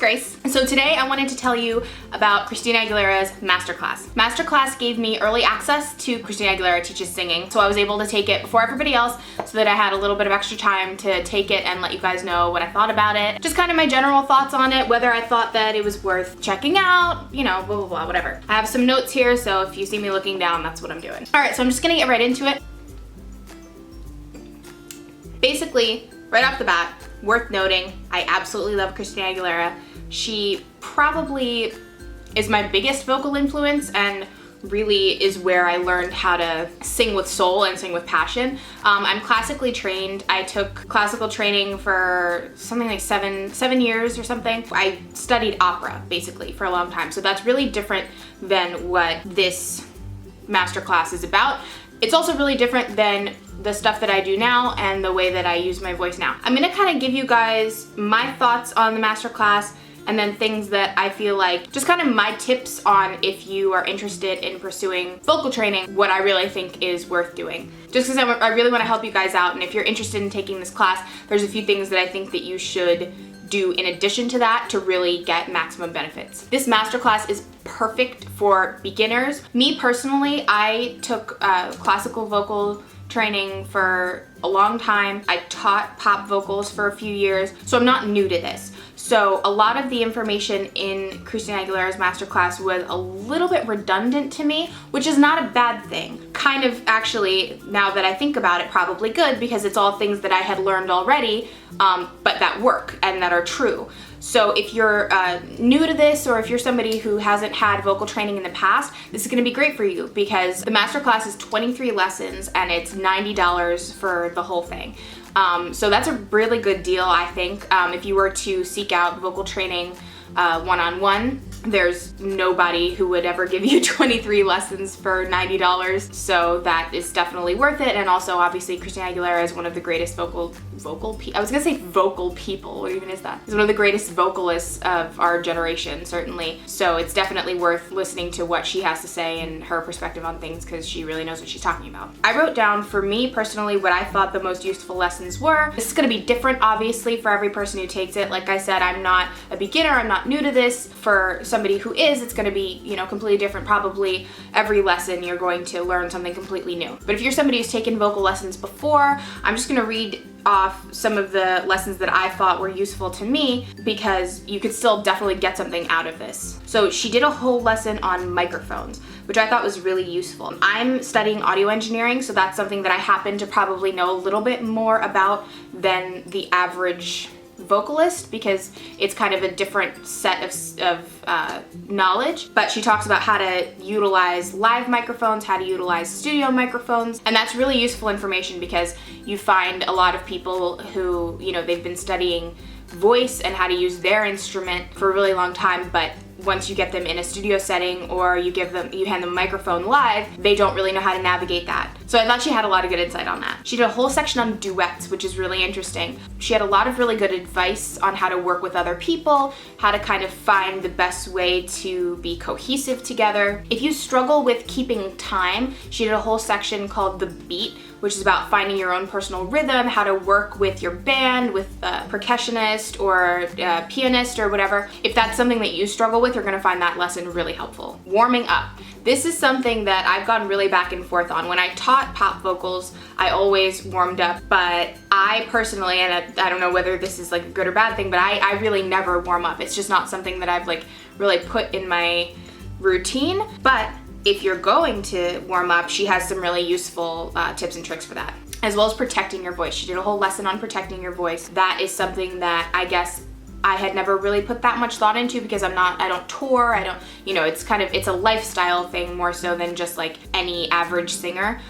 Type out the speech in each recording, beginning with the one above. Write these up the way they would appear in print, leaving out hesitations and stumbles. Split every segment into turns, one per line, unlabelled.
Grace. So today I wanted to tell you about Christina Aguilera's Masterclass. Masterclass gave me early access to Christina Aguilera Teaches Singing, so I was able to take it before everybody else so that I had a little bit of extra time to take it and let you guys know what I thought about it. Just kind of my general thoughts on it, whether I thought that it was worth checking out, you know, blah, blah, blah, whatever. I have some notes here, so if you see me looking down, that's what I'm doing. All right, so I'm just gonna get right into it. Basically, right off the bat, worth noting, I absolutely love Christina Aguilera. She probably is my biggest vocal influence and really is where I learned how to sing with soul and sing with passion. I'm classically trained. I took classical training for something like seven years or something. I studied opera basically for a long time, so that's really different than what this masterclass is about. It's also really different than the stuff that I do now and the way that I use my voice now. I'm gonna kind of give you guys my thoughts on the masterclass and then things that I feel like, just kind of my tips on if you are interested in pursuing vocal training, what I really think is worth doing. Just because I really want to help you guys out, and if you're interested in taking this class, there's a few things that I think that you should do in addition to that to really get maximum benefits. This masterclass is perfect for beginners. Me personally, I took classical vocal training for a long time. I taught pop vocals for a few years, so I'm not new to this. So a lot of the information in Christina Aguilera's masterclass was a little bit redundant to me, which is not a bad thing. Kind of actually, now that I think about it, probably good, because it's all things that I had learned already, but that work and that are true. So if you're new to this, or if you're somebody who hasn't had vocal training in the past, this is gonna be great for you, because the masterclass is 23 lessons and it's $90 for the whole thing. So that's a really good deal, I think. If you were to seek out vocal training one-on-one, there's nobody who would ever give you 23 lessons for $90, so that is definitely worth it. And also, obviously, Christina Aguilera is one of the greatest vocal people, what even is that? Is one of the greatest vocalists of our generation, certainly. So it's definitely worth listening to what she has to say and her perspective on things, because she really knows what she's talking about. I wrote down, for me personally, what I thought the most useful lessons were. This is gonna be different, obviously, for every person who takes it. Like I said, I'm not a beginner, I'm not new to this. For somebody who is, it's gonna be, you know, completely different. Probably every lesson you're going to learn something completely new. But if you're somebody who's taken vocal lessons before, I'm just gonna read off some of the lessons that I thought were useful to me, because you could still definitely get something out of this. So she did a whole lesson on microphones, which I thought was really useful. I'm studying audio engineering, so that's something that I happen to probably know a little bit more about than the average vocalist, because it's kind of a different set of knowledge. But she talks about how to utilize live microphones, how to utilize studio microphones, and that's really useful information, because you find a lot of people who, you know, they've been studying voice and how to use their instrument for a really long time, but once you get them in a studio setting, or you hand them a microphone live, they don't really know how to navigate that. So I thought she had a lot of good insight on that. She did a whole section on duets, which is really interesting. She had a lot of really good advice on how to work with other people, how to kind of find the best way to be cohesive together. If you struggle with keeping time, she did a whole section called The Beat, which is about finding your own personal rhythm, how to work with your band, with a percussionist or a pianist or whatever. If that's something that you struggle with, you're gonna find that lesson really helpful. Warming up. This is something that I've gone really back and forth on. When I taught pop vocals, I always warmed up, but I personally, and I don't know whether this is like a good or bad thing, but I really never warm up. It's just not something that I've like really put in my routine. But if you're going to warm up, she has some really useful tips and tricks for that, as well as protecting your voice. She did a whole lesson on protecting your voice. That is something that I guess I had never really put that much thought into, because I don't tour, you know, it's a lifestyle thing more so than just like any average singer.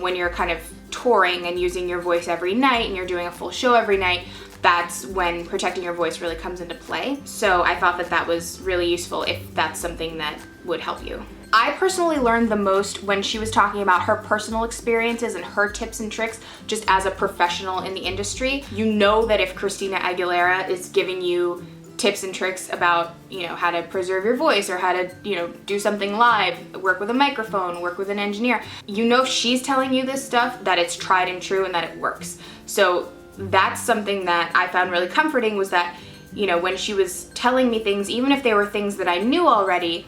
When you're kind of touring and using your voice every night and you're doing a full show every night, that's when protecting your voice really comes into play. So I thought that that was really useful if that's something that would help you. I personally learned the most when she was talking about her personal experiences and her tips and tricks just as a professional in the industry. You know that if Christina Aguilera is giving you tips and tricks about, you know, how to preserve your voice, or how to, you know, do something live, work with a microphone, work with an engineer, you know, if she's telling you this stuff, that it's tried and true and that it works. So that's something that I found really comforting, was that you know, when she was telling me things, even if they were things that I knew already,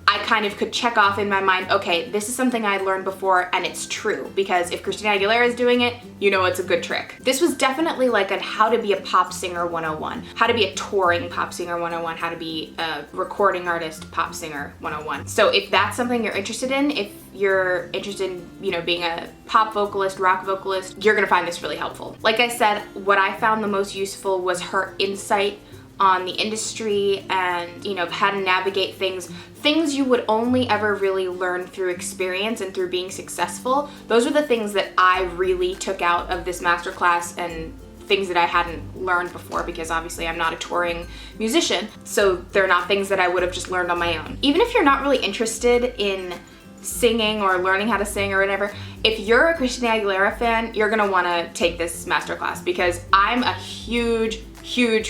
I kind of could check off in my mind, okay, this is something I learned before and it's true, because if Christina Aguilera is doing it, you know it's a good trick. This was definitely like a how to be a pop singer 101, how to be a touring pop singer 101, how to be a recording artist pop singer 101. So if that's something you're interested in, if you're interested in, you know, being a pop vocalist, rock vocalist, you're gonna find this really helpful. Like I said, what I found the most useful was her insight on the industry and, you know, how to navigate things you would only ever really learn through experience and through being successful. Those are the things that I really took out of this masterclass, and things that I hadn't learned before, because obviously I'm not a touring musician, so they're not things that I would have just learned on my own. Even if you're not really interested in singing or learning how to sing or whatever, if you're a Christina Aguilera fan, you're gonna wanna take this masterclass, because I'm a huge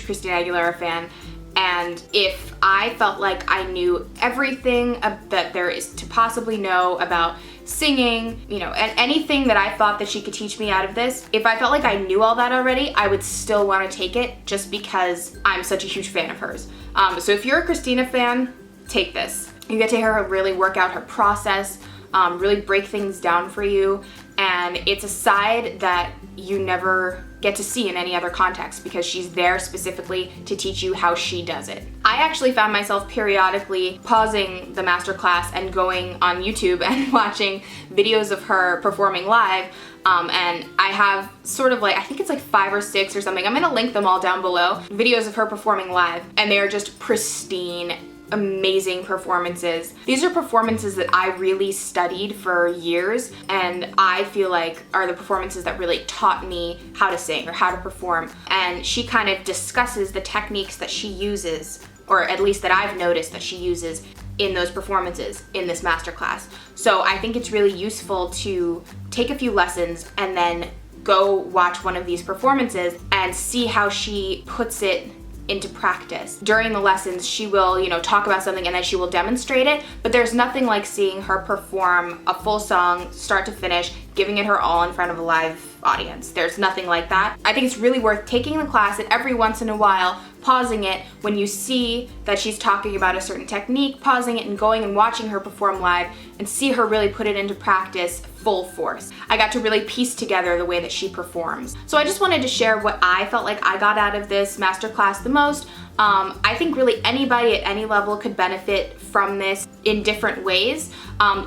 Christina Aguilera fan. And if I felt like I knew everything that there is to possibly know about singing, you know, and anything that I thought that she could teach me out of this, if I felt like I knew all that already, I would still want to take it, just because I'm such a huge fan of hers. So if you're a Christina fan, take this. You get to hear her really work out her process, really break things down for you, and it's a side that you never get to see in any other context, because she's there specifically to teach you how she does it. I actually found myself periodically pausing the masterclass and going on YouTube and watching videos of her performing live, and I have sort of like, I think it's like 5 or 6 or something. I'm gonna link them all down below, videos of her performing live, and they are just pristine, amazing performances. These are performances that I really studied for years, and I feel like are the performances that really taught me how to sing or how to perform. And she kind of discusses the techniques that she uses, or at least that I've noticed that she uses in those performances in this masterclass. So I think it's really useful to take a few lessons and then go watch one of these performances and see how she puts it into practice. During the lessons, she will, you know, talk about something and then she will demonstrate it, but there's nothing like seeing her perform a full song, start to finish, giving it her all in front of a live audience. There's nothing like that. I think it's really worth taking the class and every once in a while pausing it when you see that she's talking about a certain technique, pausing it and going and watching her perform live and see her really put it into practice full force. I got to really piece together the way that she performs. So I just wanted to share what I felt like I got out of this masterclass the most. I think really anybody at any level could benefit from this in different ways.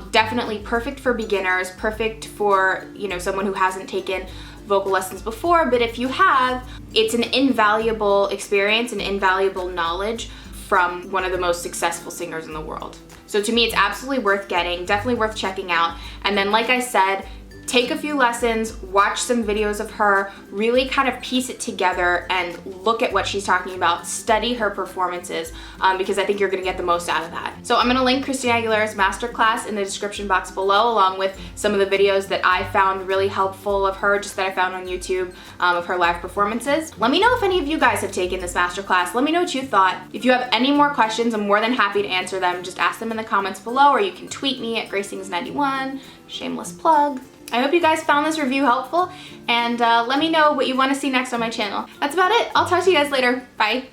Definitely perfect for beginners, perfect for, you know, someone who hasn't taken vocal lessons before, but if you have, it's an invaluable experience and invaluable knowledge from one of the most successful singers in the world. So to me, it's absolutely worth getting, definitely worth checking out. And then, like I said, take a few lessons, watch some videos of her, really kind of piece it together and look at what she's talking about, study her performances, because I think you're gonna get the most out of that. So I'm gonna link Christina Aguilera's masterclass in the description box below, along with some of the videos that I found really helpful of her, just that I found on YouTube, of her live performances. Let me know if any of you guys have taken this masterclass. Let me know what you thought. If you have any more questions, I'm more than happy to answer them. Just ask them in the comments below, or you can tweet me at GraceSings91, shameless plug. I hope you guys found this review helpful, and let me know what you want to see next on my channel. That's about it. I'll talk to you guys later. Bye.